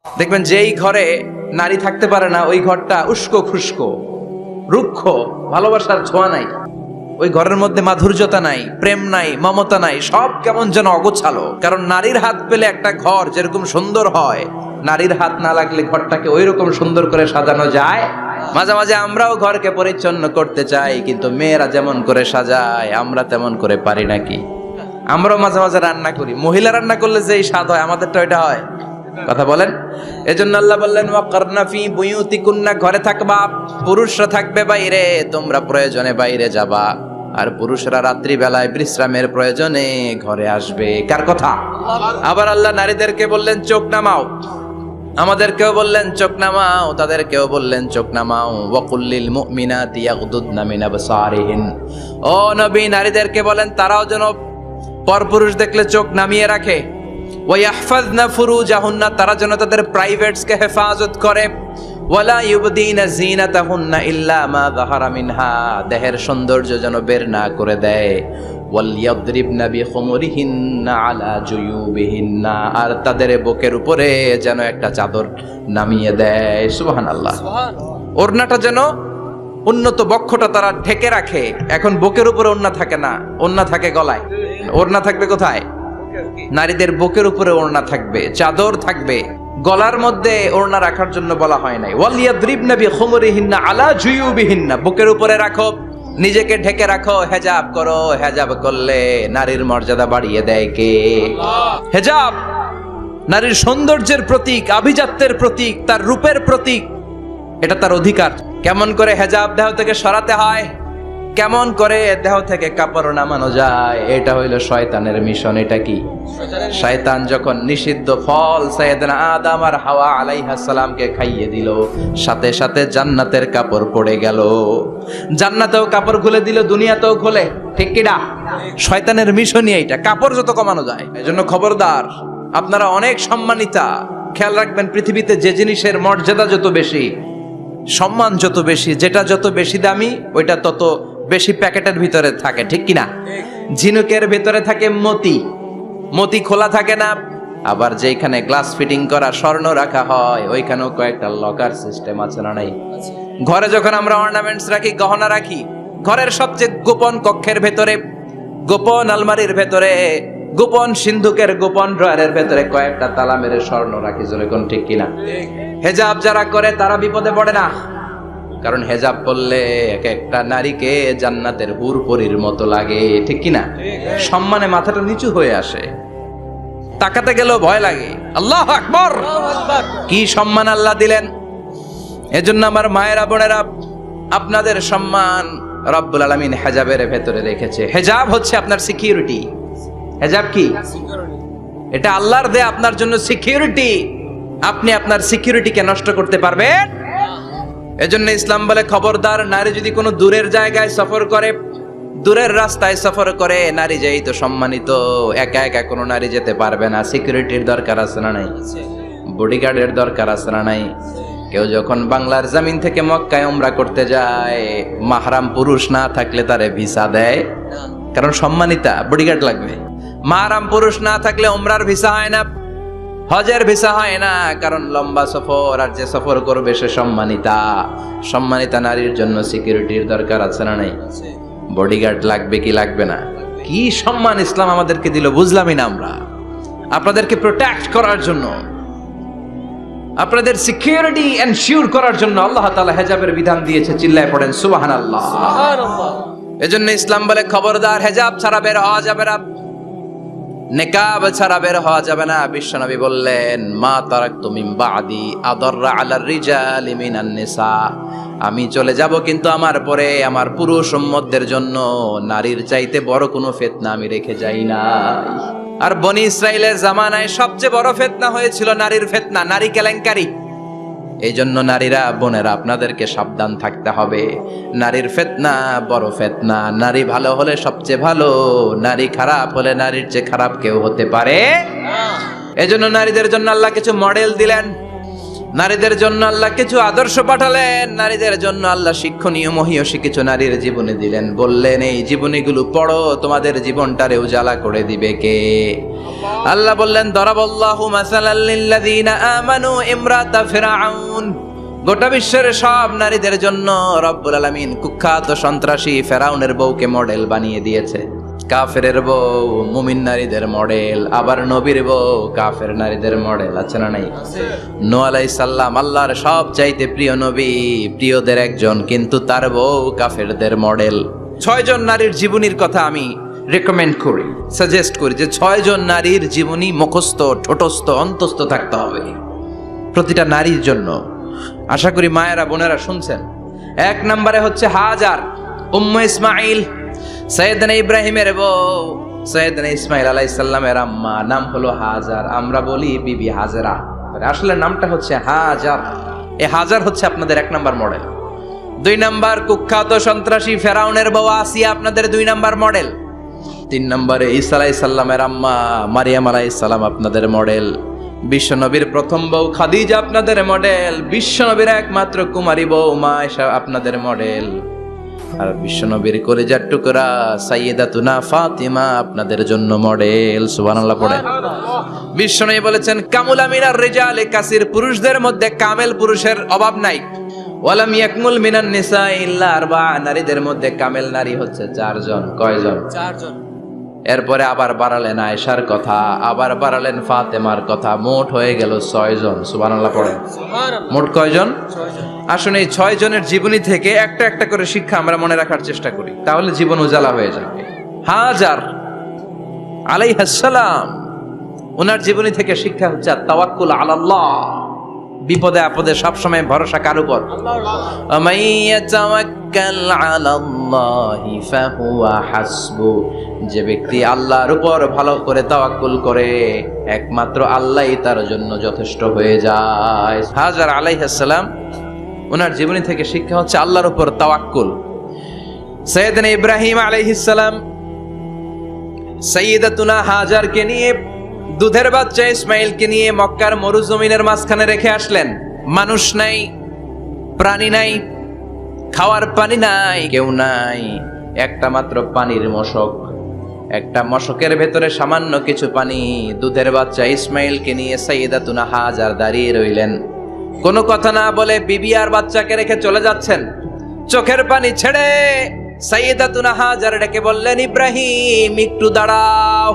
দেখবেন যেই ঘরে নারী থাকতে পারে না ওই ঘরটা উস্কো খুস্কো, রুক্ষ, ভালোবাসার ছোঁয়া নাই, ওই ঘরের মধ্যে মাধুর্যতা নাই, প্রেম নাই, মমতা নাই, সব কেমন যেন অগোছালো। কারণ নারীর হাত পেলে একটা ঘর যেরকম সুন্দর হয়, নারীর হাত না লাগলে ঘরটাকে ওই রকম সুন্দর করে সাজানো যায়। মাঝে মাঝে আমরাও ঘরকে পরিচ্ছন্ন করতে চাই, কিন্তু মেয়েরা যেমন করে সাজায় আমরা তেমন করে পারি নাকি? আমরাও মাঝে মাঝে রান্না করি, মহিলা রান্না করলে যেই স্বাদ হয় আমাদেরটা ওইটা হয়। কথা বলেন। এজন্য আল্লাহ বললেন ওয়াকারনা ফি বুয়ুতিকুন্না, ঘরে থাকবা, পুরুষরা থাকবে বাইরে, তোমরা প্রয়োজনে বাইরে যাবা, আর পুরুষরা রাত্রি বেলায় বিশ্রামের প্রয়োজনে ঘরে আসবে। কার কথা? আবার আল্লাহ নারীদেরকে বললেন চোখ নামাও, আমাদেরকেও বললেন চোখ নামাও, তাদেরকেও বললেন চোখ নামাও। ওয়াকুল্লিল মুমিনাতি ইয়াগদুদনা মিন আবসারিহিন, ও নবী নারীদেরকে বলেন তারাও যেন পরপুরুষ দেখলে চোখ নামিয়ে রাখে। ওয়াহফাজনা ফুরুজাহুন্না, তারা যেন তাদের প্রাইভেটসকে হেফাজত করে। ওয়ালা ইউবদিনা জিনাতাহুন্না ইল্লা মা যাহারা মিনহা, দেহের সৌন্দর্য যেন বের না করে দেয়। ওয়ালিয়াদরিবনা বিখুমুরিহিন্না আলা জুয়ুবিহিন্না, আর তাদের বুকের উপরে যেন একটা চাদর নামিয়ে দেয়। সুবহানাল্লাহ। ওড়নাটা যেন উন্নত বক্ষটা তারা ঢেকে রাখে। এখন বুকের উপরে ওড়না থাকে না, ওড়না থাকে গলায়। ওড়না থাকবে কোথায়? নারীদের বুকের উপরে ওড়না থাকবে, চাদর থাকবে, গলার মধ্যে ওড়না রাখার জন্য বলা হয় নাই। ওয়ালিয়াদরিবনা বিখুমুরিহিন্না আলা জুয়ুবিহিন্না, বুকের উপরে রাখো, নিজেকে ঢেকে রাখো, হেজাব করো। হেজাব করলে নারীর মর্যাদা বাড়িয়ে দেয় কে? হেজাব নারীর সৌন্দর্যের প্রতীক, আভিজাত্যের প্রতীক, তার রূপের প্রতীক, এটা তার অধিকার। কেমন করে হেজাব দেহ থেকে সরাতে হয়, কেমন করে দেহ থেকে কাপড় নামানো যায়, এটা হইল শয়তানের মিশন। এটা কি? শয়তান যখন নিষিদ্ধ ফল সাইয়েদনা আদম আর হাওয়া আলাইহিস সালামকে খাইয়ে দিল, সাথে সাথে জান্নাতের কাপড় পড়ে গেল। জান্নাতেও কাপড় খুলে দিল, দুনিয়াতেও খোলে। ঠিক কি না? শয়তানের মিশনই এইটা, কাপড় যত কমানো যায়। এজন্য খবরদার, আপনারা অনেক সম্মানিতা। খেয়াল রাখবেন, পৃথিবীতে যে জিনিসের মর্যাদা যত বেশি, সম্মান যত বেশি, যেটা যত বেশি দামি, ওইটা তত বেশি প্যাকেটের ভিতরে থাকে। ঠিক কিনা? ঝিনুকের ভিতরে থাকে মতি, মতি খোলা থাকে না। আবার যেখানে গ্লাস ফিটিং করা স্বর্ণ রাখা হয়, ওইখানেও কয়েকটা লকার সিস্টেম আছে না নাই? ঘরে যখন আমরা অর্নামেন্টস রাখি, গহনা রাখি, ঘরের সবচেয়ে গোপন কক্ষের ভেতরে, গোপন আলমারির ভেতরে, গোপন সিন্ধুকের গোপন ড্রয়ারের ভেতরে কয়েকটা তালা মেরে স্বর্ণ রাখি। যেরকম ঠিক কিনা? হেজাব যারা করে তারা বিপদে পড়ে না, কারণ হেজাব করলে এক একটা নারীকে জান্নাতের হুর পরীর মতো লাগে। ঠিক কিনা? সম্মানে মাথাটা নিচু হয়ে আসে, তাকাতে গেলেও ভয় লাগে। আল্লাহু আকবার, কি সম্মান আল্লাহ দিলেন! এজন্য আমার মায়েরা, বোনেরা, আপনাদের সম্মান রব্বুল আলামিন হেজাবের ভেতরে রেখেছে। হেজাব হচ্ছে আপনার সিকিউরিটি। হেজাব কি? এটা আল্লাহর দেয়া আপনার জন্য সিকিউরিটি। আপনি আপনার সিকিউরিটিকে নষ্ট করতে পারবেন? এজন্য ইসলাম বলে খবরদার, নারী যদি কোনো দূরের জায়গায় সফর করে, দূরের রাস্তায় সফর করে, নারী যেই তো সম্মানিত, একা একা কোনো নারী যেতে পারবে না। সিকিউরিটির দরকার আছে না নাই? বডিগার্ডের দরকার আছে না নাই? কেউ যখন বাংলার জমিন থেকে মক্কায় উমরা করতে যায়, মাহরাম পুরুষ না থাকলে তারে ভিসা দেয়, কারণ সম্মানিতা, বডিগার্ড লাগবে। মাহরাম পুরুষ না থাকলে উমরার ভিসা হয় না, হজের ভিসা হয় না, কারণ লম্বা সফর, আর যে সফর করবে সে সম্মানিতা। সম্মানিতা নারীর জন্য সিকিউরিটির দরকার আছে না নাই? বডিগার্ড লাগবে কি লাগবে না? কি সম্মান ইসলাম আমাদেরকে দিল বুঝলামই না আমরা। আপনাদেরকে প্রোটেক্ট করার জন্য, আপনাদের সিকিউরিটি এনশিওর করার জন্য আল্লাহ তাআলা হেজাবের বিধান দিয়েছে। চিল্লায় পড়েন সুবহানাল্লাহ। এজন্য ইসলাম বলে খবরদার, হেজাব ছাড়া বের হওয়া যাবে না, নিকাব ছাড়া বের হওয়া যাবে না। বিশ্বনবী বললেন, মা তারাকতু মিন বাদি আদাররা আলার রিজালি মিনান নিসা, আমি চলে যাব কিন্তু আমার পরে আমার পুরুষ উম্মতদের জন্য নারীর চাইতে বড় কোনো ফিতনা আমি রেখে যাই না। আর বনি ইসরাইলের জামানায় সবচেয়ে বড় ফিতনা হয়েছিল নারীর ফিতনা, নারী কেলেঙ্কারি। এই জন্য নারীরা, বোনেরা, আপনাদেরকে সাবধান থাকতে হবে। নারীর ফিতনা বড় ফিতনা। নারী ভালো হলে সবচেয়ে ভালো, নারী খারাপ হলে নারীর চেয়ে খারাপ কেউ হতে পারে না। এজন্য নারীদের জন্য আল্লাহ কিছু মডেল দিলেন। নারীদের জন্য আল্লাহ কিছু আদর্শ পাঠালেন, নারীদের জন্য আল্লাহ শিক্ষণীয় মহীয়সী কিছু নারীর জীবনী দিলেন, বললেন এই জীবনীগুলো পড়ো, তোমাদের জীবনটারে উজালা করে দিবে কে? আল্লাহ বললেন দরাবাল্লাহু মাসালাল লিল্লাযিনা আমানু ইমরাতা ফিরআউন। গোটা বিশ্বের সব নারীদের জন্য রব্বুল আলামিন কুখ্যাত সন্ত্রাসী ফেরাউনের বউকে মডেল বানিয়ে দিয়েছে। কাফেরের বউ মুমিন নারীদের মডেল, আবার নবীর বউ কাফের নারীদের মডেল, আছে না নাই? নূহ আলাইহিস সালাম আল্লাহর সব চাইতে প্রিয় নবী, প্রিয়দের একজন, কিন্তু তার বউ কাফেরদের মডেল। 6 জন নারীর জীবনীর কথা আমি রেকমেন্ড করি, সাজেস্ট করি যে 6 জন নারীর জীবনী মুখস্থ, ঠোঁটস্থ, অন্তস্থ থাকতে হবে প্রতিটা নারীর জন্য। আশা করি মায়েরা বোনেরা শুনছেন। 1 নম্বরে হচ্ছে হাজার, উম্মে ইসমাইল, সাইয়েদনা ইব্রাহিমের বউ, সাইয়েদনা ইসমাইল আলাইহিস সালামের আম্মা, নাম হলো হাজার। আমরা বলি বিবি হাজেরা, আসলে নামটা হচ্ছে হাজার। এই হাজার হচ্ছে আপনাদের 1 নম্বর মডেল। 2 নম্বর কুখ্যাত সন্ত্রাসী ফেরাউনের বউ আসিয়া আপনাদের 2 নম্বর মডেল। 3 নম্বরে ঈসা আলাইহিস সালামের আম্মা মারিয়াম আলাইহিস সালাম আপনাদের মডেল। বিশ্বনবীর প্রথম বউ খাদিজা আপনাদের মডেল। বিশ্বনবীর একমাত্র কুমারী বউ মা আয়েশা আপনাদের মডেল। আর বিশ্বনবীর কলিজার টুকরা সাইয়্যিদাতুনা ফাতিমা আপনাদের জন্য মডেল। সুবহানাল্লাহ পড়ে। বিশ্বনবী বলেছেন কামুলা মিনার রিজালে কাসির, পুরুষদের মধ্যে কামেল পুরুষের অভাব নাই। ওয়ালাম ইয়াকমুল মিনান নিসা ইল্লা আরবা, নারীদের মধ্যে কামেল নারী হচ্ছে 4 জন। কয়জন? 4 জন। এরপরে আবার বাড়ালেন আয়েশার কথা, আবার বাড়ালেন ফাতেমার কথা, মোট হয়ে গেল 6 জন। সুবহানাল্লাহ পড়েন। মোট কয়জন? 6 জন। আসলে এই 6 জনের জীবনী থেকে একটা একটা করে শিক্ষা আমরা মনে রাখার চেষ্টা করি, তাহলে জীবন উজালা হয়ে যাবে। হাজার আলাইহিস সালাম, ওনার জীবনী থেকে শিক্ষা হচ্ছে তাওয়াক্কুল আলাল্লাহ, বিপদে আপদে সবসময় ভরসা কার উপর? যে ব্যক্তি আল্লাহর উপর ভালো করে তাওয়াক্কুল করে, একমাত্র আল্লাহই তার জন্য যথেষ্ট হয়ে যায়। হাজার আলাইহিস সালাম, ওনার জীবনী থেকে শিক্ষা হচ্ছে আল্লাহর উপর তাওয়াক্কুল। সাইয়েদনা ইব্রাহিম আলাইহিস সালাম সাইয়্যিদাতুনা হাজারকে নিয়ে, দুধের বাচ্চা ইসমাইলকে নিয়ে মক্কার মরুজমিনের মাঝখানে রেখে আসলেন। মানুষ নাই, প্রাণী নাই, খাওয়ার পানি নাই, কেউ নাই, একটা মাত্র পানির মশক। একটা মশকের ভেতরে সামান্য কিছু পানি। দুধের বাচ্চা ইসমাইলকে নিয়ে সাইয়্যিদাতুনা হাজার দাঁড়িয়ে রইলেন। কোনো কথা না বলে বিবি আর বাচ্চাকে রেখে চলে যাচ্ছেন। চোখের পানি ছেড়ে সাইয়্যিদাতুনা হাজার ডেকে বললেন ইব্রাহিম একটু দাঁড়াও।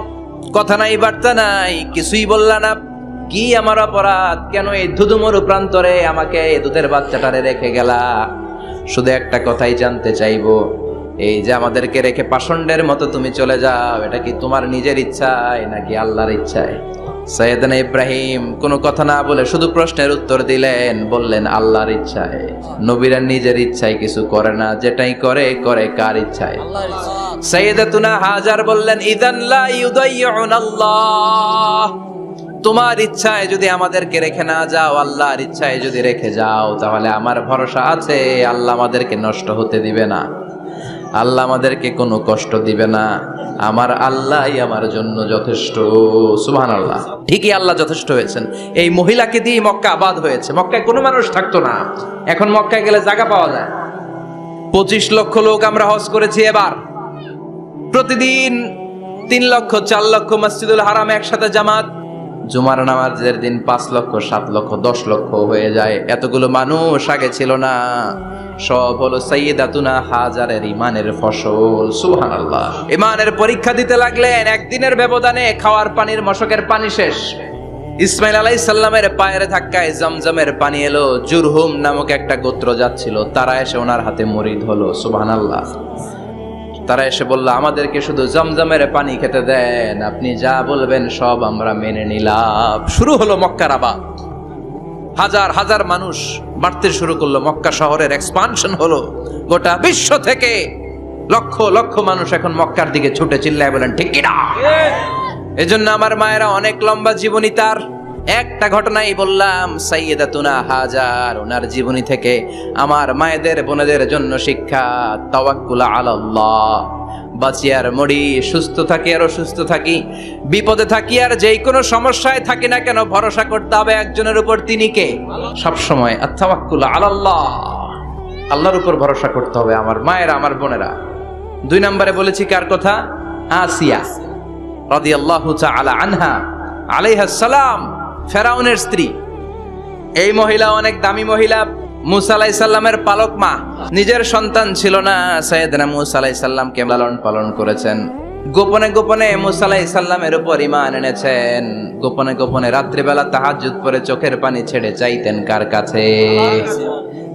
কথা নাই, বার্তা নাই, কিছুই বললা না। কি আমার অপরাধ? কেন এই ধুধুমরু প্রান্তরে আমাকে দুধের বাচ্চাটারে রেখে গেলা? শুধু একটা কথাই জানতে চাইবো, এই যে আমাদেরকে রেখে পাষণ্ডের মতো তুমি চলে যাও, এটা কি তোমার নিজের ইচ্ছায় নাকি আল্লাহর ইচ্ছায়? সাইয়েদনা ইব্রাহিম কোনো কথা না বলে শুধু প্রশ্নের উত্তর দিলেন, বললেন আল্লাহর ইচ্ছায়। নবীরা নিজের ইচ্ছায় কিছু করে না, যেটাই করে করে কার ইচ্ছায়? সাইয়্যিদাতুনা হাজার বললেন ইযান লা ইউদাইয়ুনাল্লাহ, তোমার ইচ্ছায় যদি আমাদেরকে রেখে না যাও, আল্লাহর ইচ্ছায় যদি রেখে যাও, তাহলে আমার ভরসা আছে আল্লাহ আমাদেরকে নষ্ট হতে দিবে না, আল্লাহ আমাদেরকে কোনো কষ্ট দিবে না। আমার আল্লাহই আমার জন্য যথেষ্ট। সুবহানাল্লাহ। ঠিকই আল্লাহ যথেষ্ট হয়েছেন। এই মহিলাকে দিয়ে মক্কা আবাদ হয়েছে। মক্কায় কোনো মানুষ থাকতো না, এখন মক্কায় গেলে জায়গা পাওয়া যায়। 25 লক্ষ লোক আমরা হজ করেছি এবার। প্রতিদিন 3 লক্ষ 4 লক্ষ মসজিদুল হারাম একসাথে জামাত। জুমার নামাজের দিন 5 লক্ষ 7 লক্ষ 10 লক্ষ হয়ে যায়। এতগুলো মানুষ আগে ছিল না। সব হলো সাইয়্যিদাতুনা হাজারের ইমানের ফসল। সুবহানাল্লাহ। ইমানের পরীক্ষা দিতে লাগলেন। একদিনের ব্যবধানে খাওয়ার পানির মশকের পানি শেষ। ইসমাইল আলাইহিস সালামের পায়ের ধাক্কায় জমজমের পানি এলো। জুরহুম নামক একটা গোত্র যাচ্ছিল, তারা এসে ওনার হাতে মুরিদ হলো। সুবহানাল্লাহ। তারা এসে বলল আমাদেরকে শুধু জমজমের পানি খেতে দেন, আপনি যা বলবেন সব আমরা মেনে নিলাম। শুরু হলো মক্কার আবাদ। হাজার হাজার মানুষ বাড়তে শুরু করলো। মক্কা শহরের এক্সপানশন হলো। গোটা বিশ্ব থেকে লক্ষ লক্ষ মানুষ এখন মক্কার দিকে ছুটে চিল্লায় বলেন ঠিক কিনা? এজন্য আমার মায়েরা অনেক লম্বা জীবনী। তার একটা ঘটনাই বললাম, সাইয়্যিদাতুনা হাজার, ওনার জীবনী থেকে আমার মায়েদের বোনেদের জন্য শিক্ষা, তাওয়াক্কুল আলাল্লাহ, বাঁচি আর মরি, সুস্থ থাকি আর অসুস্থ থাকি, বিপদে থাকি আর যেই কোনো সমস্যায় থাকি না কেন, ভরসা করতে হবে একজনের উপর, তিনি কে? সবসময় আত-তাওয়াক্কুল আলাল্লাহ, আল্লাহর উপর ভরসা করতে হবে। আমার মায়েরা, আমার বোনেরা, 2 নম্বরে বলেছি কার কথা? আসিয়া রাদিয়াল্লাহু তাআলা আনহা আলাইহাস সালাম, ফেরাউনের স্ত্রী। এই মহিলা অনেক দামি মহিলা, মুসা আলাইহিস সালামের পালক মা। নিজের সন্তান ছিল না, সাইয়েদনা মুসা আলাইহিস সালামকে লালন পালন করেছেন। গোপনে গোপনে মুসা আলাইহিস সালামের উপর ঈমান এনেছেন। গোপনে গোপনে রাত্রিবেলা তাহাজ্জুদ পড়ে চোখের পানি ছেড়ে চাইতেন কার কাছে?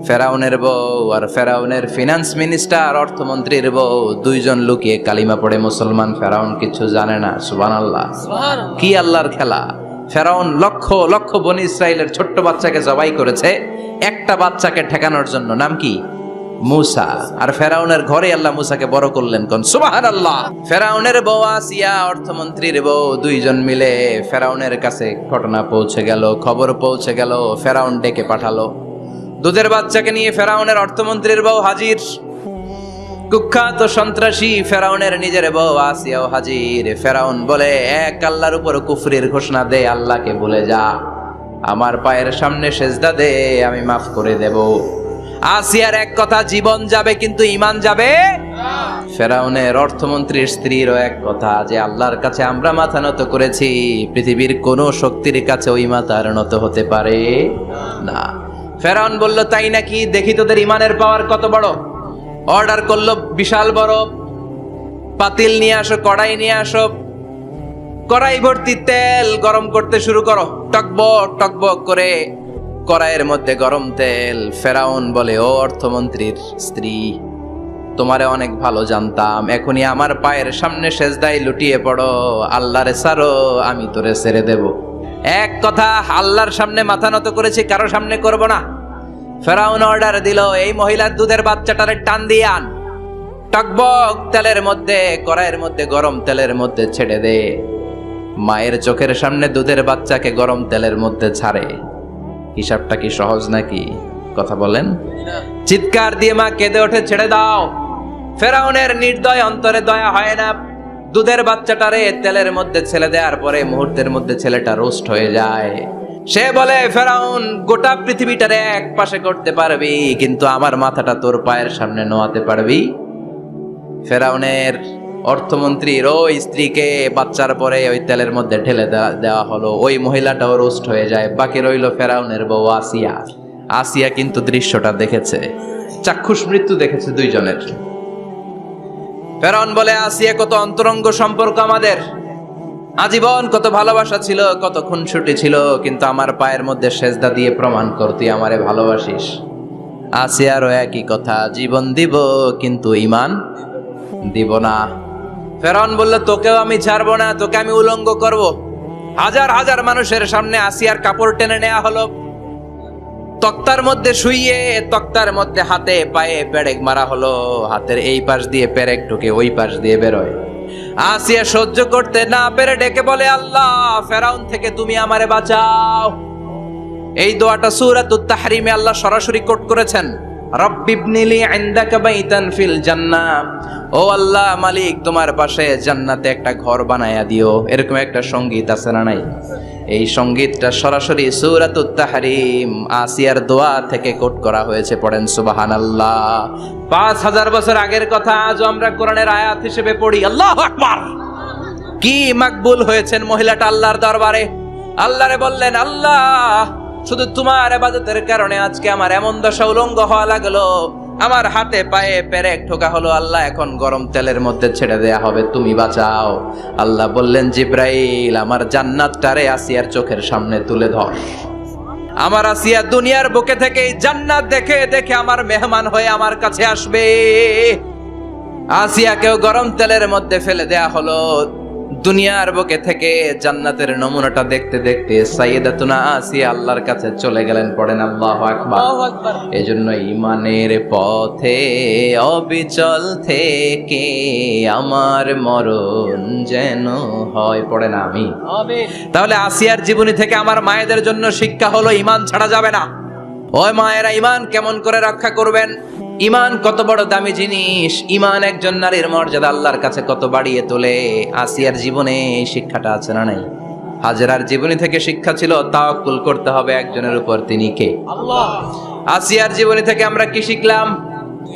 ফেরাউনের বউ আর ফেরাউনের ফিনান্স মিনিস্টার, অর্থমন্ত্রীর বউ, 2 জন লুকিয়ে কালিমা পড়ে মুসলমান। ফেরাউন কিছু জানে না। সুবহানাল্লাহ। কি আল্লাহর খেলা! ফেরাউন লক্ষ লক্ষ বনি ইসরাইলের ছোট্ট বাচ্চাকে জবাই করেছে একটা বাচ্চাকে ঠেকানোর জন্য। নাম কি? মুসা। আর ফেরাউনের ঘরে আল্লাহ মুসাকে বড় করলেন। কোন সুবহানাল্লাহ। ফেরাউনের বউ আসিয়া, অর্থমন্ত্রীর বউ, 2 জন মিলে ফেরাউনের কাছে ঘটনা পৌঁছে গেল, খবর পৌঁছে গেল। ফেরাউন ডেকে পাঠালো। দুধের বাচ্চাকে নিয়ে ফেরাউনের অর্থমন্ত্রীর বউ হাজির। কুখ্যাত সন্ত্রাসী ফেরাউনের নিজের বউ আসিয়াও হাজির। ফেরাউন বলে, এক আল্লাহর উপর কুফরির ঘোষণা দে, আল্লাহকে ভুলে যা, আমার পায়ের সামনে সেজদা দে, আমি মাফ করে দেব। আসিয়ার এক কথা, জীবন যাবে কিন্তু ঈমান যাবে না। ফেরাউনের অর্থমন্ত্রীর স্ত্রীরও এক কথা, যে আল্লাহর কাছে আমরা মাথা নত করেছি, পৃথিবীর কোন শক্তির কাছে ওই মাথা নত হতে পারে না। ফেরাউন বলল, তাই নাকি? দেখি তোদের ঈমানের পাওয়ার কত বড়। অর্ডার করলো বিশাল বড় পাতিল নিয়ে আসো, কড়াই নিয়ে আসো, কড়াই ভর্তি তেল গরম করতে শুরু করো। টকবক টকবক করে কড়াইয়ের মধ্যে গরম তেল। ফেরাউন বলে, ও অর্থমন্ত্রীর স্ত্রী, তোমারে অনেক ভালো জানতাম, এখনই আমার পায়ের সামনে সেজদায় লুটিয়ে পড়ো, আল্লাহরে ছাড়ো, আমি তোরে ছেড়ে দেব। এক কথা, আল্লাহর সামনে মাথা নত করেছি, কারো সামনে করব না। ফেরাউন অর্ডার দিল, এই মহিলার দুধের বাচ্চাটারে টান দিয়ে আন, টকবক তেলের মধ্যে, কড়াইয়ের মধ্যে গরম তেলের মধ্যে ছেড়ে দে। মায়ের চোখের সামনে দুধের বাচ্চাকে গরম তেলের মধ্যে ছাড়ে। হিসাবটা কি সহজ নাকি? কথা বলেন। চিৎকার দিয়ে মা কেঁদে ওঠে, ছেড়ে দাও। ফেরাউনের নির্দয় অন্তরে দয়া হয় না। দুধের বাচ্চাটারে তেলের মধ্যে ছেড়ে দেওয়ার পরে মুহূর্তের মধ্যে ছেলেটা রোস্ট হয়ে যায়। সে বলে, ফেরাউন, গোটা পৃথিবীটারে এক পাশে করতে পারবি, কিন্তু আমার মাথাটা তোর পায়ের সামনে নোয়াতে পারবি? ফেরাউনের অর্থমন্ত্রীর ওই স্ত্রীকে বাচ্চার পরে ওই তেলের মধ্যে ঢেলে দেওয়া হলো। ওই মহিলাটাও রোস্ট হয়ে যায়। বাকি রইল ফেরাউনের বউ আসিয়া। আসিয়া কিন্তু দৃশ্যটা দেখেছে, চাক্ষুষ মৃত্যু দেখেছে 2 জনের। ফেরাউন বলে, আসিয়া, কত অন্তরঙ্গ সম্পর্ক আমাদের, আজীবন কত ভালোবাসা ছিল, কত খুনসুটি ছিল, কিন্তু আমার পায়ের মধ্যে সেজদা দিয়ে প্রমাণ কর তুই আমারে ভালোবাসিস। আসিয়ারও একই কথা, জীবন দিব কিন্তু ঈমান দিব না। ফেরাউন বলল, তোকেও আমি ছাড়বো না, তোকে আমি উলঙ্গ করব। হাজার হাজার মানুষের সামনে আসিয়ার কাপড় টেনে নেওয়া হলো, তক্তার মধ্যে শুইয়ে তক্তার মধ্যে হাতে পায়ে পেরেক মারা হলো। হাতের এই পাশ দিয়ে পেরেক ঢুকে ওই পাশ দিয়ে বেরোয়। আসিয়া সহ্য করতে না পেরে ডেকে বলে, আল্লাহ, ফেরাউন থেকে তুমি আমারে বাঁচাও। এই দোয়াটা সূরাতুত তাহরিমে আল্লাহ সরাসরি কোট করেছেন, রব্বিবনিলি ইনদাকা বাইতান ফিল জান্নাহ। ও আল্লাহ, মালিক, তোমার পাশে জান্নাতে একটা ঘর বানায়া দিও। এরকম একটা সঙ্গীত আছে না নাই? এই সঙ্গীতটা সরাসরি সূরাতুত তাহরিম আসিয়ার দোয়া থেকে কোট করা হয়েছে। পড়েন সুবহানাল্লাহ। 5000 বছর আগের কথা আজও আমরা কোরআনের আয়াত হিসেবে পড়ি। আল্লাহু আকবার। কি মাকবুল হয়েছেন মহিলাটা আল্লাহর দরবারে। আল্লাহরে বললেন, আল্লাহ, শুধু তোমার ইবাদতের কারণে আজকে আমার এমন দশা উলঙ্গ হওয়া লাগলো, আমার হাতে পায়ে পেরেক ঠোকা হলো। আল্লাহ, এখন গরম তেলের মধ্যে ছেড়ে দেয়া হবে, তুমি বাঁচাও। আল্লাহ বললেন, জিব্রাইল, আমার জান্নাতটারে আসিয়ার চোখের সামনে তুলে ধর। আমার আসিয়া দুনিয়ার বুকে থেকে জান্নাত দেখে দেখে আমার মেহমান হয়ে আমার কাছে আসবে। আসিয়াকেও গরম তেলের মধ্যে ফেলে দেয়া হলো। দুনিয়ার বুকে থেকে জান্নাতের নমুনাটা দেখতে দেখতে সাইয়েদাতুনা আসিয়া আল্লাহর কাছে চলে গেলেন। পড়েন আল্লাহু আকবার। এজন্য ঈমানের পথে অবিচল থেকে আমার মরণ যেন হয়। পড়েন আমিন। তাহলে আসিয়ার জীবনী থেকে আমার মায়েদের জন্য শিক্ষা হলো, ঈমান ছাড়া যাবে না। ওই মায়েরা ঈমান কেমন করে রক্ষা করবেন? ইমান কত বড় দামি জিনিস, ইমান একজন নারীর মর্যাদা আল্লাহর কাছে কত বাড়িয়ে তোলে। আসিয়ার জীবনে এই শিক্ষাটা আছে না নাই? হাজেরার জীবনী থেকে শিক্ষা ছিল তাওয়াক্কুল করতে হবে একজনের উপর, তিনি কে? আল্লাহ। আসিয়ার জীবনী থেকে আমরা কি শিখলাম?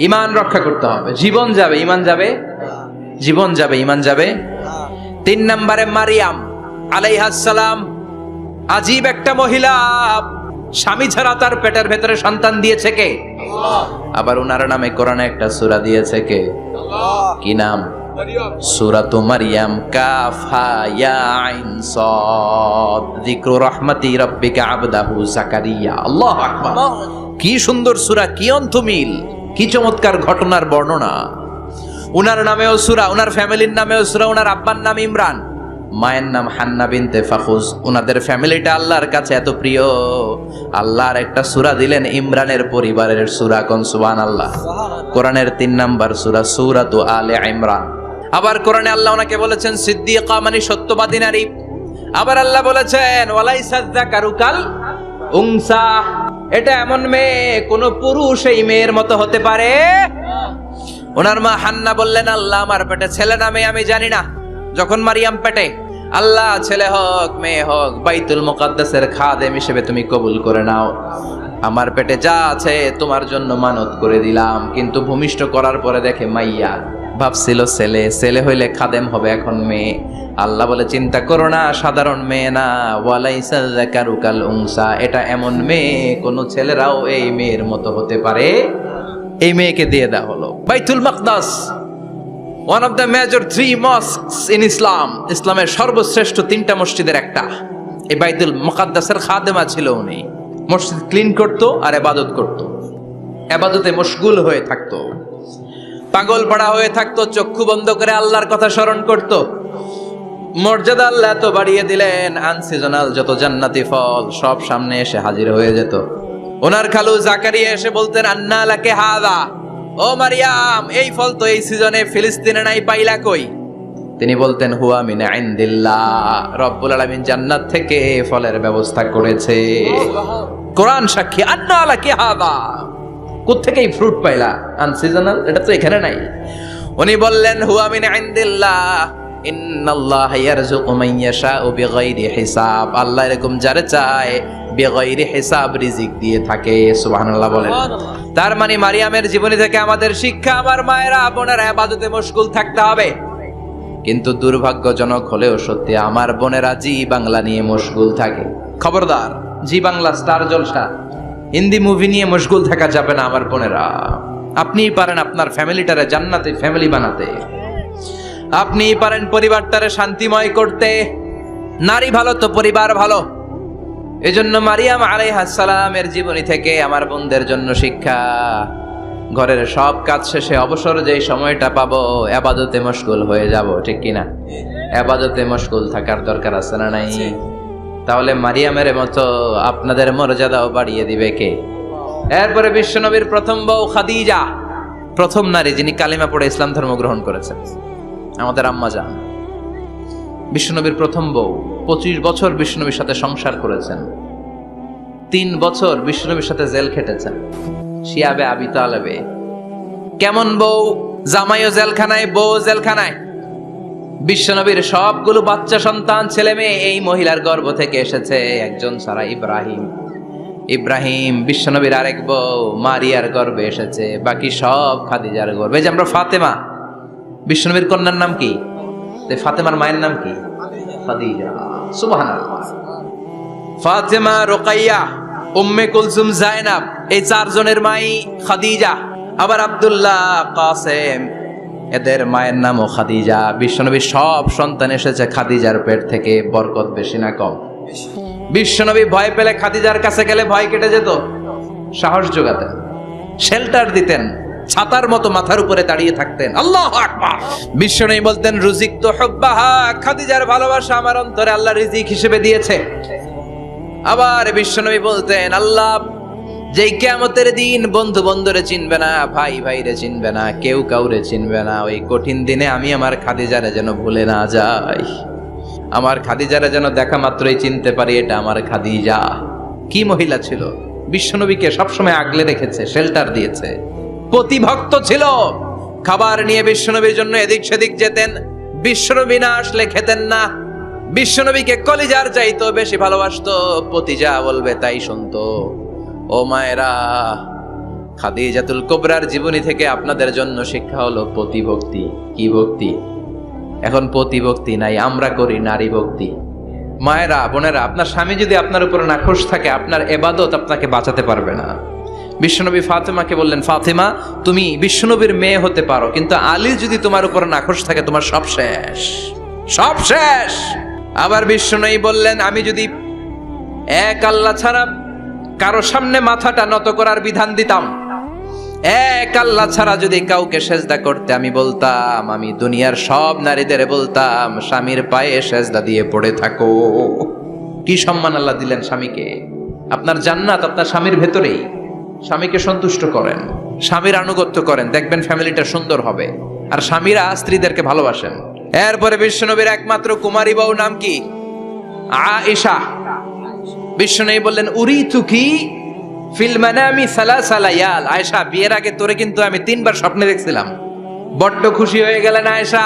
ইমান রক্ষা করতে হবে। জীবন যাবে, ইমান যাবে, জীবন যাবে, ইমান যাবে। 3 নম্বরে মারিয়াম আলাইহাস সালাম, আজীব একটা মহিলা, স্বামী ছাড়া তার পেটের ভেতরে সন্তান দিয়েছে কে? আল্লাহ। আবার ওনার নামে কোরআনে একটা সূরা দিয়েছে কে? আল্লাহ। কি নাম? সূরাতু মারইয়াম, কাফ হা ইয়া আইন সাদ, যিকরু রাহমাতি রাব্বিকা আবদাহু জাকারিয়া। আল্লাহু আকবার। কি সুন্দর সূরা, কি অন্তমিল, কি চমৎকার ঘটনার বর্ণনা। উনার নামেও সূরা, উনার ফ্যামিলির নামেও সূরা, উনার আব্বার নাম ইমরান, মায়ের নাম হান্না বিনতে ফাখুজ। উনাদের ফ্যামিলিটা আল্লাহর কাছে এত প্রিয়, আল্লাহর একটা সূরা দিলেন ইমরানের পরিবারের সূরা। কোন সুবহানাল্লাহ। কোরআনের 3 নাম্বার সূরা, সূরাতু আলে ইমরান। আবার কোরআনে আল্লাহ ওনাকে বলেছেন সিদ্দিকা, মানে সত্যবাদী নারী। আবার আল্লাহ বলেছেন ওয়ালাইসা যাকারু কাল উনসা, এটা এমন মেয়ে কোন পুরুষ এই মেয়ের মতো হতে পারে? ওনার মা হান্না বললেন, আল্লাহ আমার পেটে ছেলে না মেয়ে আমি জানি না। যখন মারিয়াম পেটে, আল্লাহ ছেলে হোক মেয়ে হোক বাইতুল মুকাদ্দাসের খাদেম হিসেবে তুমি কবুল করে নাও। আমার পেটে যা আছে তোমার জন্য মানত করে দিলাম। কিন্তু ভূমিষ্ঠ করার পরে দেখে মাইয়া, ভাবছিল ছেলে, ছেলে হইলে খাদেম হবে, এখন মেয়ে। আল্লাহ বলে চিন্তা করো না, সাধারণ মেয়ে না, ওয়ালাইসা যাকারু কাল উনসা, এটা এমন মেয়ে কোন ছেলেরাও এই মেয়ের মতো হতে পারে। এই মেয়েকে দিয়ে দেওয়া হলো বাইতুল মাকদাস, one of the major 3 mosques in Islam, ইসলামের সর্বশ্রেষ্ঠ 3টা মসজিদের একটা। এই বাইতুল মুকাদ্দাসের খাদেমা ছিল উনি। মসজিদ ক্লিন করতো আর ইবাদত করতো, ইবাদতে মশগুল হয়ে থাকতো, পাগল পাড়া হয়ে থাকতো, চক্ষু বন্ধ করে আল্লাহর কথা স্মরণ করত। মর্যাদা আল্লাহ তো বাড়িয়ে দিলেন, আনসিজনাল যত জান্নাতি ফল সব সামনে এসে হাজির হয়ে যেত। ওনার খালু জাকারিয়া এসে বলতেন আন্না লাকে হাদা, ও মারিয়াম এই ফল তো এই সিজনে ফিলিস্তিনে নাই, পাইলা কই? তিনি বলতেন হুয়া মিন ইনদিল্লাহ, রব্বুল আলামিন জান্নাত থেকে ফলের ব্যবস্থা করেছে। কোরআন সাক্ষী, আন্না লাকে হাদা, কোত্থেকে এই ফ্রুট পাইলা? আনসিজনাল, এটা তো এখানে নাই। উনি বললেন হুয়া মিন ইনদিল্লাহ, ইন্নাল্লাহা ইয়ারযুকু মান ইয়াশাউ বিগাইরি হিসাব, আল্লাহ এরকম যারে চায় বিগাইরি হিসাব রিজিক দিয়ে থাকে। সুবহানাল্লাহ বলেন। তার মানে মারিয়ামের জীবনী থেকে আমাদের শিক্ষা, আমার মায়েরা বোনেরা ইবাদতে মশগুল থাকতে হবে। কিন্তু দুর্ভাগ্যজনক হলেও সত্যি, আমার বোনেরা জি বাংলা নিয়ে মশগুল থাকে। খবরদার, জি বাংলা, স্টার জলসা, হিন্দি মুভি নিয়ে মশগুল থাকা যাবে না আমার বোনেরা। আপনিই পারেন আপনার ফ্যামিলিটারে জান্নাতে ফ্যামিলি বানাতে, আপনিই পারেন পরিবারটারে শান্তিময় করতে। নারী ভালো তো পরিবার ভালো। এজন্য মারিয়াম আলাইহাস সালামের জীবনী থেকে আমার বোনদের জন্য শিক্ষা, ঘরের সব কাজ শেষে অবসর যেই সময়টা পাবো ইবাদতে মশগুল হয়ে যাব, ঠিক কিনা? ইবাদতে মশগুল থাকার দরকার আছে না নাই? তাহলে মারিয়ামের মতো আপনাদের মর্যাদাও বাড়িয়ে দিবে কে? এরপরে বিশ্বনবীর প্রথম বউ খাদিজা, প্রথম নারী যিনি কালিমা পড়ে ইসলাম ধর্ম গ্রহণ করেছেন, আমাদের আম্মা জান। বিশ্বনবীর প্রথম বউ, 25 বছর বিশ্বনবীর সাথে সংসার করেছেন, 3 বছর বিশ্বনবীর সাথে জেল খেটেছেন, শিয়াবে আবি তালেবে। কেমন বউ? জামাইও জেলখানায়, বউ জেলখানায়। বিশ্বনবীর সবগুলো বাচ্চা সন্তান ছেলে মেয়ে এই মহিলার গর্ভ থেকে এসেছে, একজন ছাড়া, ইব্রাহিম। ইব্রাহিম বিশ্বনবীর আরেক বউ মারিয়ার গর্ভে এসেছে, বাকি সব খাদিজার গর্ভে। যে আমরা ফাতেমা, বিশ্বনবীর কন্যার নাম কি? ফাতেমার মায়ের নাম কি? খাদিজা। সুবহানাল্লাহ। ফাতেমা, রুকাইয়া, উম্মে কুলসুম, জায়নাব, এই 4 জনের মাই খাদিজা। আবার আব্দুল্লাহ, কাসেম, এদের মায়ের নামও খাদিজা। বিশ্বনবীর সব সন্তান এসেছে খাদিজার পেট থেকে। বরকত বেশি না কম? বিশ্বনবী ভয় পেলে খাদিজার কাছে গেলে ভয় কেটে যেত, সাহস যোগাতেন, শেল্টার দিতেন, ছাতার মতো মাথার উপরে দাঁড়িয়ে থাকতেন। আল্লাহু আকবার। বিশ্বনবী বলতেন রুজিক তো হুব্বাহা, খাদিজার ভালোবাসা আমার অন্তরে আল্লাহ রিজিক হিসেবে দিয়েছে। আবার বিশ্বনবী বলতেন আল্লাহ যেই কিয়ামতের দিন বন্ধু বন্ধুরে চিনবে না, ভাই ভাইরে চিনবে না, কেউ কাউরে চিনবে না, ওই কঠিন দিনে আমি আমার খাদিজারে যেন ভুলে না যাই, আমার খাদিজারে যেন দেখা মাত্রই চিনতে পারি এটা আমার খাদিজা। কি মহিলা ছিল! বিশ্বনবীকে সবসময় আগলে রেখেছে, শেল্টার দিয়েছে। পতিভক্ত ছিল। খাবার নিয়ে বিশ্বনবীর জন্য এদিক সেদিক যেতেন, বিশ্বনবী না আসলে খেতেন না। বিশ্বনবীকে কলিজার চাইতো বেশি ভালোবাসতো, পতি যা বলবে তাই শুনতো। ও মায়েরা, খাদিজাতুল কুবরার জীবনী থেকে আপনাদের জন্য শিক্ষা হলো পতিভক্তি। কি ভক্তি? এখন পতিভক্তি নাই, আমরা করি নারী ভক্তি। মায়েরা, বোনেরা, আপনার স্বামী যদি আপনার উপর নাখোশ থাকে, আপনার ইবাদত আপনাকে বাঁচাতে পারবে না। বিশ্বনবী ফাতেমাকে বললেন, ফাতেমা তুমি বিশ্বনবীর মেয়ে হতে পারো, কিন্তু আলী যদি তোমার উপর নাখোশ থাকে তোমার সব শেষ, সব শেষ। আবার বিশ্বনবী বললেন, আমি যদি এক আল্লাহ ছাড়া কারো সামনে মাথাটা নত করার বিধান দিতাম, এক আল্লাহ ছাড়া যদি কাউকে সেজদা করতে আমি বলতাম, আমি দুনিয়ার সব নারীদের বলতাম স্বামীর পায়ে সেজদা দিয়ে পড়ে থাকো। কি সম্মান আল্লাহ দিলেন স্বামীকে। আপনার জান্নাত আপনার স্বামীর ভেতরেই। স্বামীকে সন্তুষ্ট করেন, স্বামীর আনুগত্য করেন, দেখবেন ফ্যামিলিটা সুন্দর হবে। আর স্বামীরা স্ত্রীদেরকে ভালোবাসেন। এরপরে বিশ্বনবীর একমাত্র কুমারী বউ নাম কি? আয়েশা। বিশ্বনবী বললেন, উরিতুকি ফিল মানামি সালাসা লায়াল। আয়েশা, বিয়ের আগে তোরে কিন্তু আমি 3 বার স্বপ্নে দেখছিলাম। বড্ড খুশি হয়ে গেলেন আয়েশা।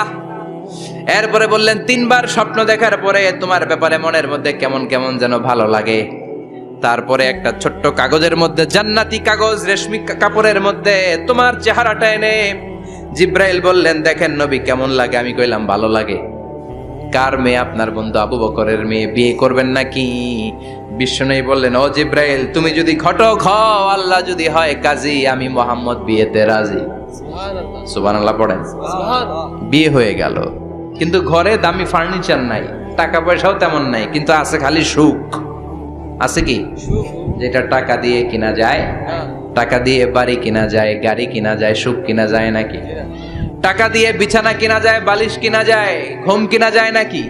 এরপরে বললেন, 3 বার স্বপ্ন দেখার পরে তোমার ব্যাপারে মনের মধ্যে কেমন কেমন যেন ভালো লাগে। তারপরে একটা ছোট্ট কাগজের মধ্যে, জান্নাতি কাগজ, রেশমি কাপড়ের মধ্যে তোমার চেহারাটা এনে জিব্রাইল বললেন, দেখেন নবী কেমন লাগে। আমি কইলাম, ভালো লাগে। কার মেয়ে? আপনার বন্ধু আবু বকরের মেয়ে, বিয়ে করবেন নাকি? বিশ্বনবী বললেন, ও জিব্রাইল, তুমি যদি ঘটক হও, আল্লাহ যদি হয় কাজী, আমি মোহাম্মদ বিয়েতে রাজি। সুবহানাল্লাহ পড়েন। বিয়ে হয়ে গেল, কিন্তু ঘরে দামি ফার্নিচার নাই, টাকা পয়সাও তেমন নাই, কিন্তু আছে খালি সুখ। আছে কি? যেটা টাকা দিয়ে কিনা যায়। টাকা দিয়ে বাড়ি কিনা যায়, গাড়ি কিনা যায়, সুখ কিনা যায় নাকি? টাকা দিয়ে বিছানা কিনা যায়, বালিশ কিনা যায়, ঘুম কিনা যায় নাকি?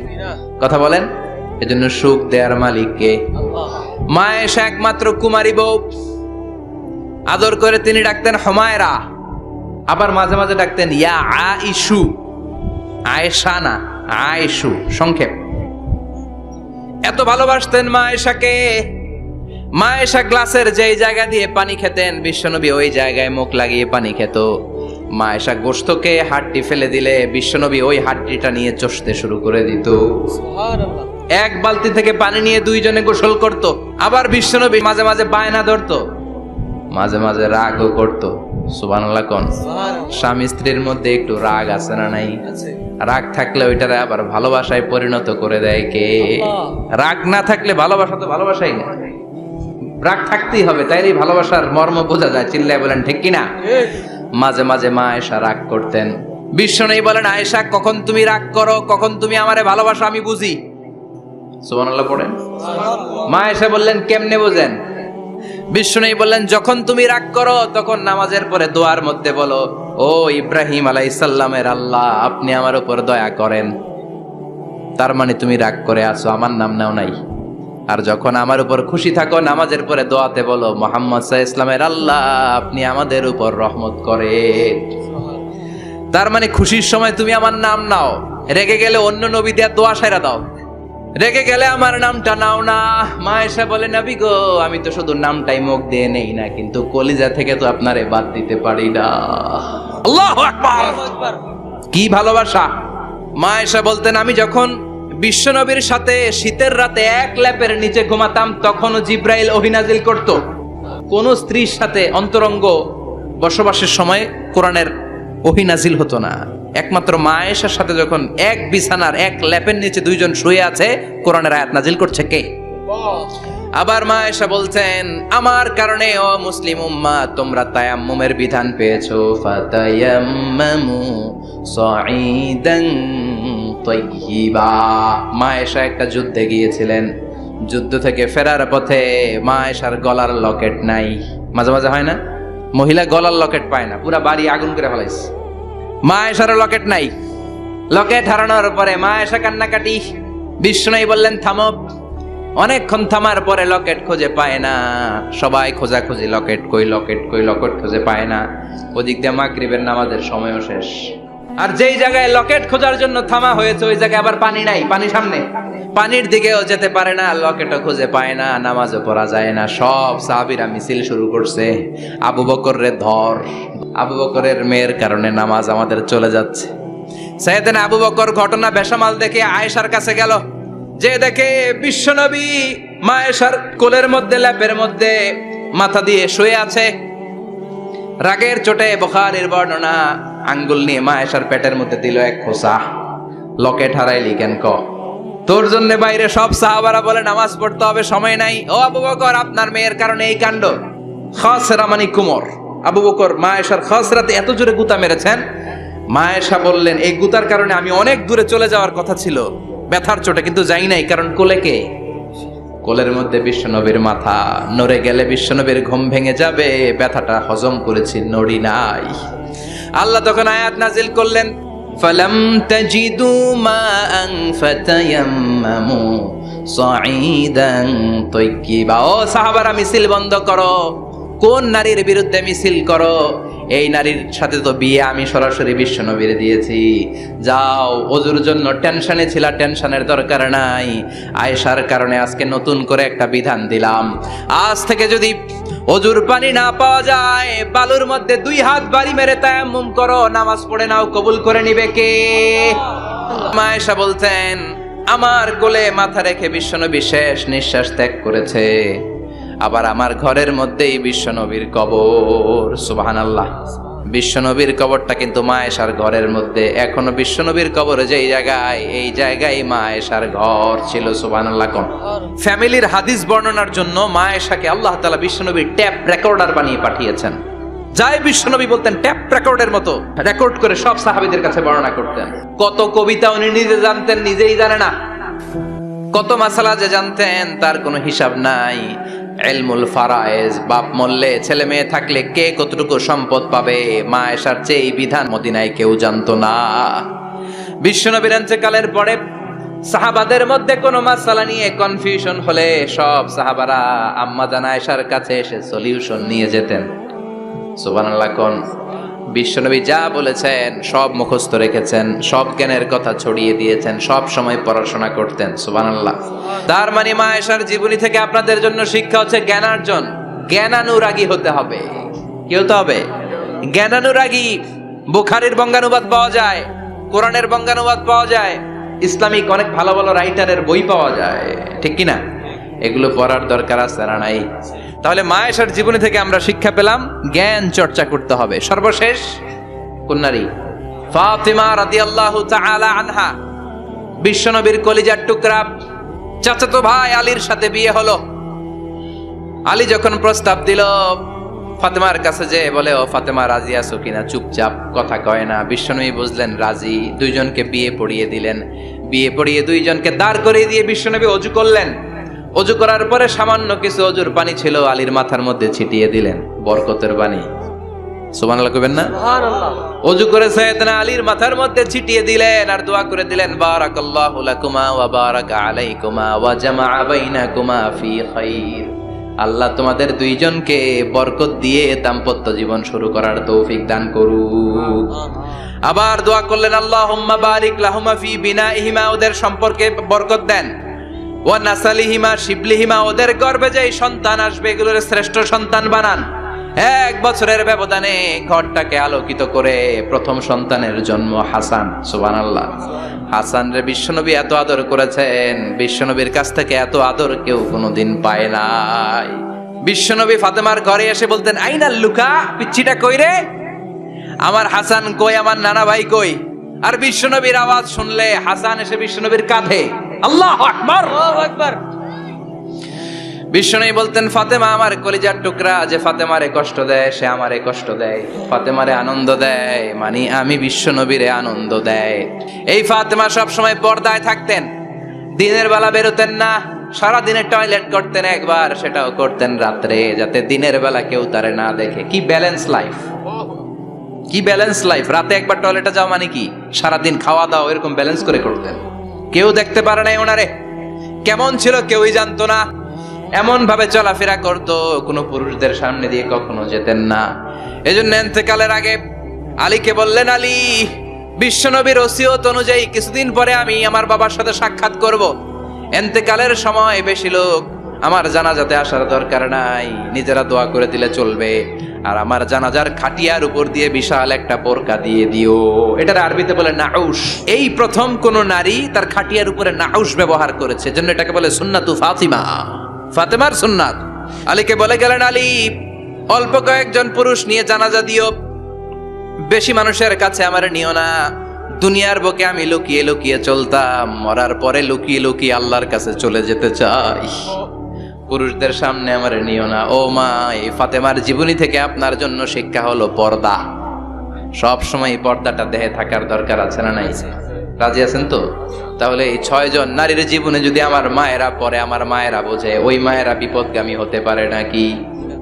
কথা বলেন। এজন্য সুখ দেয়ার মালিক কে? মা আয়েশা একমাত্র কুমারী বউ। আদর করে তিনি ডাকতেন হুমায়রা, আবার মাঝে মাঝে ডাকতেন ইয়া আইশু। আয়েশা না, আয়েশু, সংক্ষেপ। এত ভালোবাসতেন মা আয়েশাকে। মা আয়েশা গ্লাসের যেই জায়গা দিয়ে পানি খেতেন, বিশ্বনবী ওই জায়গায় মুখ লাগিয়ে পানি খেত। মা আয়েশা গোশতকে হাড্ডি ফেলে দিলে বিশ্বনবী ওই হাড্ডিটা নিয়ে চষতে শুরু করে দিত। এক বালতি থেকে পানি নিয়ে 2 জনে গোসল করত। আবার বিশ্বনবী মাঝে মাঝে বায়না ধরতো, মাঝে মাঝে রাগও করত। সুবহানাল্লাহ কোন? স্বামী স্ত্রীর মধ্যে একটু রাগ আছে না নাই? রাগ থাকলে ওইটারে আবার ভালোবাসায় পরিণত করে দেয় কে? রাগ না থাকলে ভালোবাসা তো ভালোবাসাই না। রাগ থাকতেই হবে, তাইলে ভালোবাসার মর্ম বোঝা যায়। চিল্লায় বলেন ঠিক কিনা? মাঝে মাঝে মা আয়েশা রাগ করতেন। বিশ্বনবী বলেন, আয়েশা কখন তুমি রাগ করো, কখন তুমি আমারে ভালোবাসো আমি বুঝি। সুবহানাল্লাহ পড়েন। মা আয়েশা বললেন, কেমনে বোঝেন? বিশ্বনবী বললেন, যখন তুমি রাগ করো তখন নামাজের পরে দোয়ার মধ্যে বলো, ও ইব্রাহিম আলাইহিস সালামের আল্লাহ, আপনি আমার উপর দয়া করেন। তার মানে তুমি রাগ করে আছো, আমার নাম নাও নাই। আর যখন আমার উপর খুশি থাকো, নামাজের পরে দোয়াতে বলো, মুহাম্মদ সাল্লাল্লাহু আলাইহি ওয়াসাল্লামের আল্লাহ, আপনি আমাদের উপর রহমত করেন। তার মানে খুশির সময় তুমি আমার নাম নাও, রেগে গেলে অন্য নবী দেয়া দোয়া সাইরা দাও, রেগে গেলে আমার নামটা নাও না। মা আয়েশা বলে, নবী গো, আমি তো শুধু নামটাই মুখ দিয়ে নেই না, কিন্তু কলিজা থেকে তো আপনারে বাদ দিতে পারি না। আল্লাহু আকবার! কি ভালোবাসা! মা আয়েশা বলতেন, আমি যখন বিশ্বনবীর সাথে শীতের রাতে এক ল্যাপের নিচে ঘুমাতাম, তখনও জিব্রাইল ওহী নাজিল করত। কোন স্ত্রীর সাথে অন্তরঙ্গ বসবাসের সময় কোরআনের ওহী নাজিল হতো না। একমাত্র মা আয়েশার সাথে যখন এক বিছানার এক ল্যাপের নিচে 2 জন শুয়ে আছে, কোরআনের আয়াত নাজিল করছে কে? আবার মা আয়েশা বলছেন, আমার কারণে ও মুসলিম উম্মাহ তোমরা তায়াম্মুমের বিধান পেয়েছো। ফাতায়াম্মামু সাঈদান তাইয়্যিবা। মা আয়েশা একটা যুদ্ধে গিয়েছিলেন, যুদ্ধ থেকে ফেরার পথে মা আয়েশার গলার লকেট নাই। মাঝে মাঝে হয় না, মহিলা গলার লকেট পায় না, পুরা বাড়ি আগুন করে ফেলাইছে। মা আয়েশার লকেট নাই। লকেট হারানোর পরে মা আয়েশা কান্নাকাটি। বিশ্বনবী বললেন, থামো। অনেকক্ষণ থামার পরে লকেট খুঁজে পায় না। সবাই খোঁজাখুঁজি, লকেট কই, লকেট কই, লকেট খুঁজে পায় না। ওদিক দিয়ে মাগরিবের নামাজের সময়ও শেষ। আর যেই জায়গায় লকেট খোঁজার জন্য থামা হয়েছে ওই জায়গায় আবার পানি নাই, পানি সামনে, পানির দিকেও যেতে পারে না, লকেটও খুঁজে পায় না, নামাজও পড়া যায় না। সব সাহাবীরা মিছিল শুরু করছে, আবু বকর রে ধর, আবু বকরের মেয়ের কারণে নামাজ আমাদের চলে যাচ্ছে। সাইয়েদনা আবু বকর ঘটনা বেসামাল দেখে আয়েশার কাছে গেল, যে দেখে বিশ্বনবী মা আয়েশার কোলের মধ্যে, ল্যাপের মধ্যে মাথা দিয়ে শুয়ে আছে। রাগের চোটে বুখারীর বর্ণনা, আঙ্গুল নিয়ে মা আয়েশার পেটের মধ্যে দিল এক খোঁচা। লকেট হারাইলি কেন ক? তোর জন্য বাইরে সব সাহাবারা বলে নামাজ পড়তে হবে, সময় নাই। ও আবু বকর, আপনার মেয়ের কারণে এই কাণ্ড। খাসরা মানে কুমর। আবু বকর মা আয়েশার খাসরাতে এত জোরে গুতা মেরেছেন, মা আয়েশা বললেন এই গুতার কারণে আমি অনেক দূরে চলে যাওয়ার কথা ছিল ব্যথার চোটে, কিন্তু যাই নাই, কারণ কোলে কে? কোলের মধ্যে বিশ্বনবীর মাথা, নড়ে গেলে বিশ্বনবীর ঘুম ভেঙে যাবে, ব্যথাটা হজম করেছি, নড়ি নাই। আল্লাহ তখন আয়াত নাজিল করলেন, ফালাম তাজিদু মাআন ফাতায়াম্মামু সাঈদান তাইয়্যিবা। ও সাহাবারা, মিছিল বন্ধ করো। কোন নারীর বিরুদ্ধে মিছিল করো? এই নারীর সাথে তো বিয়ে আমি সরাসরি বিশ্বনবীর দিয়েছি। যাও, ওজুর জন্য টেনশনে ছিলা, টেনশনের দরকার নাই। আয়েশার কারণে আজকে নতুন করে একটা বিধান দিলাম, আজ থেকে যদি ওজুর পানি না পাওয়া যায়, বালুর মধ্যে 2 হাত বাড়ি মেরে তায়াম্মুম করো, নামাজ পড়ে নাও, কবুল করে নিবে কে? মা আয়েশা বলতেন, আমার কোলে মাথা রেখে বিশ্বনবী শেষ নিঃশ্বাস ত্যাগ করেছে, আবার আমার ঘরের মধ্যেই বিশ্বনবীর কবর। সুবহানাল্লাহ। বিশ্বনবীর কবরটা কিন্তু মা আয়েশার ঘরের মধ্যে। এখনো বিশ্বনবীর কবর যেই জায়গায়, এই জায়গায় মা আয়েশার ঘর ছিল। সুবহানাল্লাহ। কোন ফ্যামিলির হাদিস বর্ণনার জন্য মা আয়েশাকে আল্লাহ তাআলা বিশ্বনবীর ট্যাপ রেকর্ডার বানিয়ে পাঠিয়েছেন। যাই বিশ্বনবী বলতেন, ট্যাপ রেকর্ডের মতো রেকর্ড করে সব সাহাবীদের কাছে বর্ণনা করতেন। কত কবিতা উনি নিজে জানতেন, নিজেই জানে না। কত মাসালা যে জানতেন তার কোনো হিসাব নাই। ইলমুল ফারায়েজ, বাপ মরলে ছেলে মেয়ে থাকলে কে কতটুকু সম্পদ পাবে, মা আয়েশার চেয়ে এই বিধান মদিনায় কেউ জানতো না। বিশ্বনবীর ইন্তেকালের পরে সাহাবাদের মধ্যে কোনো মাসালা নিয়ে কনফিউশন হলে সব সাহাবারা আম্মা জান আয়েশার কাছে এসে সলিউশন নিয়ে যেতেন। সুবহানাল্লাহ। কোন বিশ্বনবী যা বলেছেন সব মুখস্থ রেখেছেন, সব জ্ঞানের কথা ছড়িয়ে দিয়েছেন, সব সময় পড়াশোনা করতেন। সুবহানাল্লাহ। তার মানে মা আয়েশার জীবনী থেকে আপনাদের জন্য শিক্ষা হচ্ছে জ্ঞানার্জন, জ্ঞানানুরাগী হতে হবে। কি হতে হবে? জ্ঞানানুরাগী। বুখারীর বঙ্গানুবাদ পাওয়া যায়, কোরআনের বঙ্গানুবাদ পাওয়া যায়, ইসলামিক অনেক ভালো ভালো রাইটারের বই পাওয়া যায়, ঠিক কিনা? এগুলো পড়ার দরকার আছে না নাই? তাহলে মা আয়েশার জীবনী থেকে আমরা শিক্ষা পেলাম জ্ঞান চর্চা করতে হবে। সর্বশেষ কোন নারী? ফাতিমা রাদিয়াল্লাহু তাআলা আনহা, বিশ্বনবীর কলিজার টুকরা। চাচাতো ভাই আলীর সাথে বিয়ে হলো। আলী যখন প্রস্তাব দিল ফাতেমার কাছে, যে বলে, ও ফাতেমা রাজি আছো কিনা? চুপচাপ, কথা কয় না। বিশ্বনবী বুঝলেন রাজি, দুইজনকে বিয়ে পড়িয়ে দিলেন। বিয়ে পড়িয়ে দুইজনকে দাঁড় করিয়ে দিয়ে বিশ্বনবী ওযু করলেন। ওযু করার পরে সামান্য কিছু ওযুর পানি ছিল, আলীর মাথার মধ্যে ছিটিয়ে দিলেন, বরকতের পানি। সুবহানাল্লাহ কইবেন না? সুবহানাল্লাহ। ওযু করে সাইয়েদনা আলীর মাথার মধ্যে ছিটিয়ে দিলেন আর দোয়া করে দিলেন, বারাকাল্লাহু লাকুমা ওয়া বারাকা আলাইকুমা ওয়া জামাআ বাইনাকুমা ফি খাইর। আল্লাহ তোমাদের দুইজনকে বরকত দিয়ে দাম্পত্য জীবন শুরু করার তৌফিক দান করুক। আবার দোয়া করলেন, আল্লাহুম্মা বারিক লাহুমা ফি বিনাইহিমা, ওদের সম্পর্কে বরকত দেন। ওয়া নাসালিহিমা, শিবলিহিমা, ওদের গর্ভে যে সন্তান আসবে এগুলোর শ্রেষ্ঠ সন্তান বানান। 1 বছরের ব্যবধানে ঘরটাকে আলোকিত করে প্রথম সন্তানের জন্ম হাসান। সুবহানাল্লাহ। হাসান রে বিশ্বনবী এত আদর করেছেন, বিশ্বনবীর কাছ থেকে এত আদর কেউ কোনোদিন পায় নাই। বিশ্বনবী ফাতেমার ঘরে এসে বলতেন, আইনাল লুকা, পিচ্চিটা কই রে? আমার হাসান কই, আমার নানা ভাই কই? আর বিশ্বনবীর আওয়াজ শুনলে হাসান এসে বিশ্বনবীর কাঁধে। আল্লাহু আকবার, আল্লাহু আকবার। বিশ্বনবী বলতেন, ফাতেমা আমার কলিজার টুকরা, যে ফাতেমারে কষ্ট দেয় সে আমারে কষ্ট দেয়, ফাতেমারে আনন্দ দেয় মানে আমি বিশ্বনবীরে আনন্দ দেয়। এই ফাতেমা সব সময় পর্দায় থাকতেন, দিনের বেলা বেরোতেন না, সারা দিনে টয়লেট করতেন একবার, সেটাও করতেন রাত্রে, যাতে দিনের বেলা কেউ তারে না দেখে। কি ব্যালেন্স লাইফ, কি ব্যালেন্স লাইফ! রাতে একবার টয়লেটে যাওয়া মানে কি সারাদিন খাওয়া দাওয়া এরকম ব্যালেন্স করে করতেন। কেউ দেখতে পারে নাই ওনারে, কেমন ছিল কেউই জানতো না। এমন ভাবে চলাফেরা করতো, কোনো পুরুষদের সামনে দিয়ে কখনো যেতেন না। এজন্য ইন্তেকালের আগে আলীকে বললেন, আলী, বিশ্বনবীর ওসিয়ত অনুযায়ী কিছুদিন পরে আমি আমার বাবার সাথে সাক্ষাৎ করব। এন্তেকালের সময় বেশি লোক আমার জানাজাতে আসার দরকার নাই, নিজেরা দোয়া করে দিলে চলবে। আর আমার জানাজার খাটিয়ার উপর দিয়ে বিশাল একটা বোরকা দিয়ে দিও। এটার আরবিতে বলে নাউশ। এই প্রথম কোন নারী তার খাটিয়ার উপরে নাউশ ব্যবহার করেছে, জন্য এটাকে বলে সুন্নাতু ফাতিমা, ফাতেমার সুন্নাত। আলীকে বলে গেলেন, আলী অল্প কয়েকজন পুরুষ নিয়ে জানাজা দিও, বেশি মানুষের কাছে আমার নিও না। দুনিয়ার বুকে আমি লুকিয়ে লুকিয়ে চলতাম, মরার পরে লুকিয়ে লুকিয়ে আল্লাহর কাছে চলে যেতে চাই, পুরুষদের সামনে আমার নিও না। ও মা, এই ফাতেমার জীবনী থেকে আপনার জন্য শিক্ষা হলো পর্দা। সব সময় পর্দাটা দেহে থাকার দরকার আছে না নাই? রাজি আছেন তো? তাহলে এই 6 জন নারীর জীবনে যদি আমার মায়েরা পরে, আমার মায়েরা বোঝে, ওই মায়েরা বিপদগামী হতে পারে নাকি?